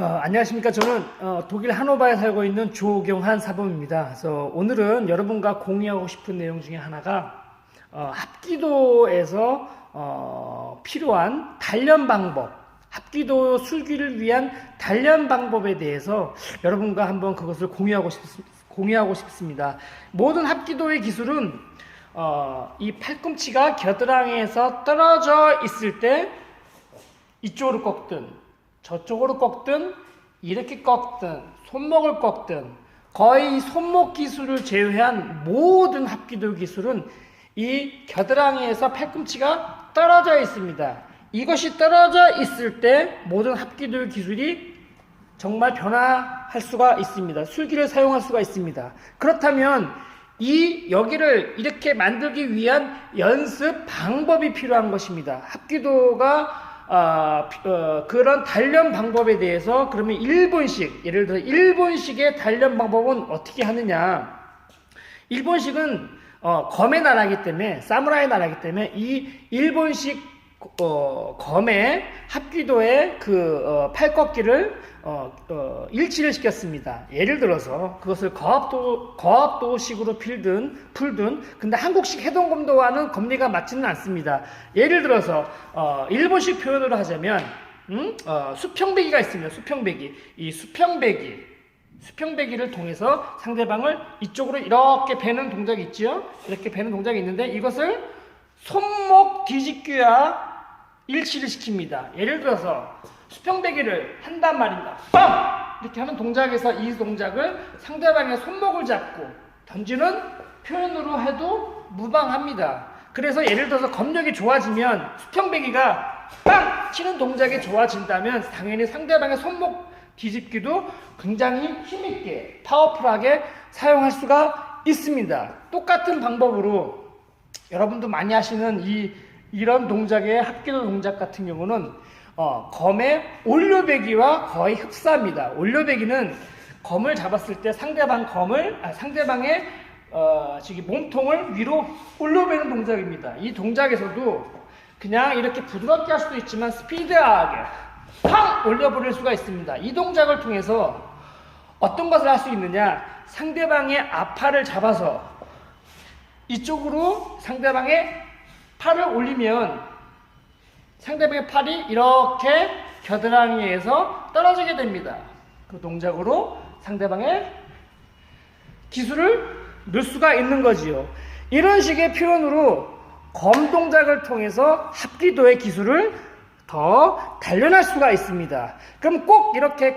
안녕하십니까. 저는 독일 하노바에 살고 있는 조경한 사범입니다. 그래서 오늘은 여러분과 공유하고 싶은 내용 중에 하나가 합기도에서 필요한 단련 방법, 합기도 술기를 위한 단련 방법에 대해서 여러분과 한번 그것을 공유하고 싶습니다. 모든 합기도의 기술은 이 팔꿈치가 겨드랑이에서 떨어져 있을 때 이쪽으로 꺾든 저쪽으로 꺾든 이렇게 꺾든 손목을 꺾든 거의 손목 기술을 제외한 모든 합기도 기술은 이 겨드랑이에서 팔꿈치가 떨어져 있습니다. 이것이 떨어져 있을 때 모든 합기도 기술이 정말 변화할 수가 있습니다. 술기를 사용할 수가 있습니다. 그렇다면 여기를 이렇게 만들기 위한 연습 방법이 필요한 것입니다. 합기도가 그런 단련 방법에 대해서 그러면 일본식, 예를 들어 일본식의 단련 방법은 어떻게 하느냐. 일본식은 검의 나라이기 때문에, 사무라이 나라이기 때문에 이 일본식 검의 합기도의 팔꺾기를 일치를 시켰습니다. 예를 들어서 그것을 거합도식으로 풀든 근데 한국식 해동검도와는 검리가 맞지는 않습니다. 예를 들어서 일본식 표현으로 하자면 수평배기가 있습니다. 이 수평배기를 통해서 상대방을 이쪽으로 이렇게 베는 동작이 있죠. 이렇게 베는 동작이 있는데 이것을 손목 뒤집기와 일치를 시킵니다. 예를 들어서 수평배기를 한단 말입니다. 빵! 이렇게 하는 동작에서 이 동작을 상대방의 손목을 잡고 던지는 표현으로 해도 무방합니다. 그래서 예를 들어서 검력이 좋아지면 수평배기가 빵! 치는 동작이 좋아진다면 당연히 상대방의 손목 뒤집기도 굉장히 힘있게 파워풀하게 사용할 수가 있습니다. 똑같은 방법으로 여러분도 많이 하시는 이런 동작의 합기도 동작 같은 경우는 검의 올려배기와 거의 흡사합니다. 올려배기는 검을 잡았을 때 상대방의 몸통을 위로 올려배는 동작입니다. 이 동작에서도 그냥 이렇게 부드럽게 할 수도 있지만 스피드하게 팡! 올려버릴 수가 있습니다. 이 동작을 통해서 어떤 것을 할 수 있느냐, 상대방의 앞팔을 잡아서 이쪽으로 상대방의 팔을 올리면 상대방의 팔이 이렇게 겨드랑이에서 떨어지게 됩니다. 그 동작으로 상대방의 기술을 넣을 수가 있는 거지요. 이런 식의 표현으로 검 동작을 통해서 합기도의 기술을 더 단련할 수가 있습니다. 그럼 꼭 이렇게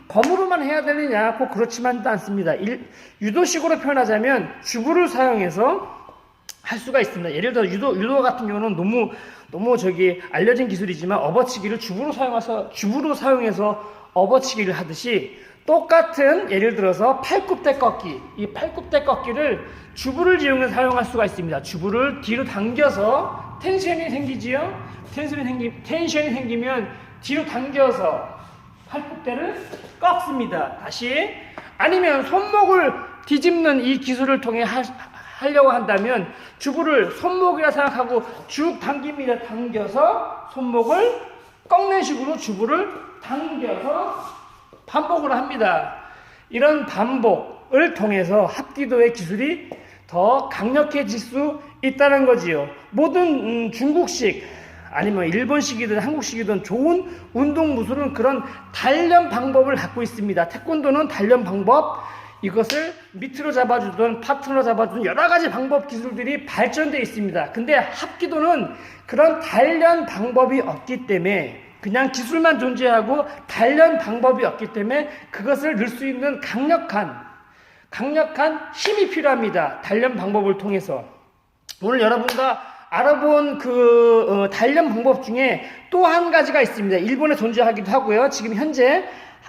검으로만 해야 되느냐? 꼭 그렇지만도 않습니다. 유도식으로 표현하자면 주부를 사용해서 할 수가 있습니다. 예를 들어 유도 같은 경우는 너무 알려진 기술이지만 업어치기를 주부로 사용해서 업어치기를 하듯이 똑같은 예를 들어서 팔굽대 꺾기, 이 팔굽대 꺾기를 주부를 이용해서 사용할 수가 있습니다. 주부를 뒤로 당겨서 텐션이 생기지요. 텐션이 생기면 뒤로 당겨서 팔굽대를 꺾습니다. 다시 아니면 손목을 뒤집는 이 기술을 통해 하려고 한다면 주부를 손목이라 생각하고 쭉 당깁니다. 당겨서 손목을 꺾는 식으로 주부를 당겨서 반복을 합니다. 이런 반복을 통해서 합기도의 기술이 더 강력해질 수 있다는 거지요. 모든 중국식 아니면 일본식이든 한국식이든 좋은 운동 무술은 그런 단련 방법을 갖고 있습니다. 태권도는 단련 방법, 이것을 밑으로 잡아주든 파트너로 잡아주든 여러 가지 방법 기술들이 발전되어 있습니다. 근데 합기도는 그런 단련 방법이 없기 때문에 그냥 기술만 존재하고 단련 방법이 없기 때문에 그것을 넣을 수 있는 강력한 힘이 필요합니다. 단련 방법을 통해서. 오늘 여러분과 알아본 단련 방법 중에 또 한 가지가 있습니다. 일본에 존재하기도 하고요. 지금 현재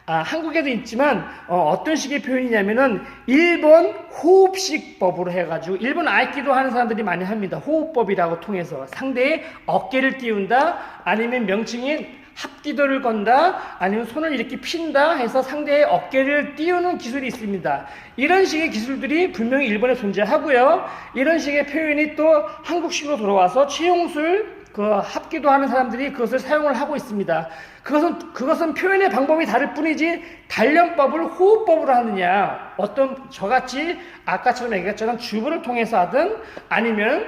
한국에도 있지만 어떤 식의 표현이냐면은 일본 호흡식법으로 해가지고 일본 아이키도 하는 사람들이 많이 합니다. 호흡법이라고 통해서 상대의 어깨를 띄운다, 아니면 명칭인 합기도를 건다, 아니면 손을 이렇게 핀다 해서 상대의 어깨를 띄우는 기술이 있습니다. 이런 식의 기술들이 분명히 일본에 존재하고요. 이런 식의 표현이 또 한국식으로 돌아와서 최용술 그 합기도 하는 사람들이 그것을 사용을 하고 있습니다. 그것은 표현의 방법이 다를 뿐이지 단련법을 호흡법으로 하느냐, 어떤 저같이 아까처럼 얘기했처럼 주부를 통해서 하든 아니면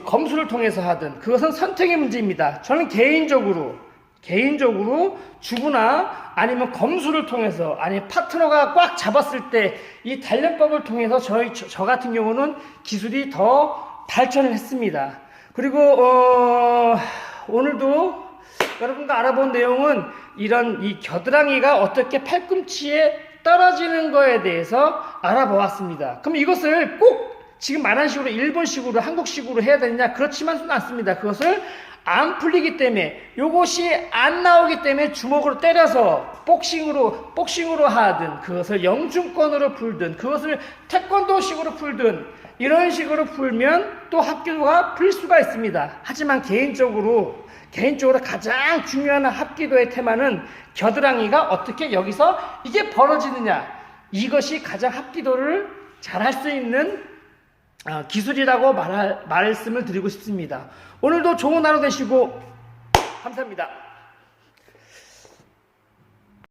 검수를 통해서 하든 그것은 선택의 문제입니다. 저는 개인적으로 주부나 아니면 검수를 통해서 아니면 파트너가 꽉 잡았을 때 이 단련법을 통해서 저 같은 경우는 기술이 더 발전을 했습니다. 그리고 오늘도 여러분과 알아본 내용은 이런 이 겨드랑이가 어떻게 팔꿈치에 떨어지는 거에 대해서 알아보았습니다. 그럼 이것을 꼭 지금 말한 식으로 일본식으로 한국식으로 해야 되느냐? 그렇지만은 않습니다. 그것을 안 풀리기 때문에 요것이 안 나오기 때문에 주먹으로 때려서 복싱으로 하든 그것을 영준권으로 풀든 그것을 태권도식으로 풀든 이런 식으로 풀면 또 합기도가 풀 수가 있습니다. 하지만 개인적으로 가장 중요한 합기도의 테마는 겨드랑이가 어떻게 여기서 이게 벌어지느냐, 이것이 가장 합기도를 잘할 수 있는 기술이라고 말씀을 드리고 싶습니다. 오늘도 좋은 하루 되시고 감사합니다.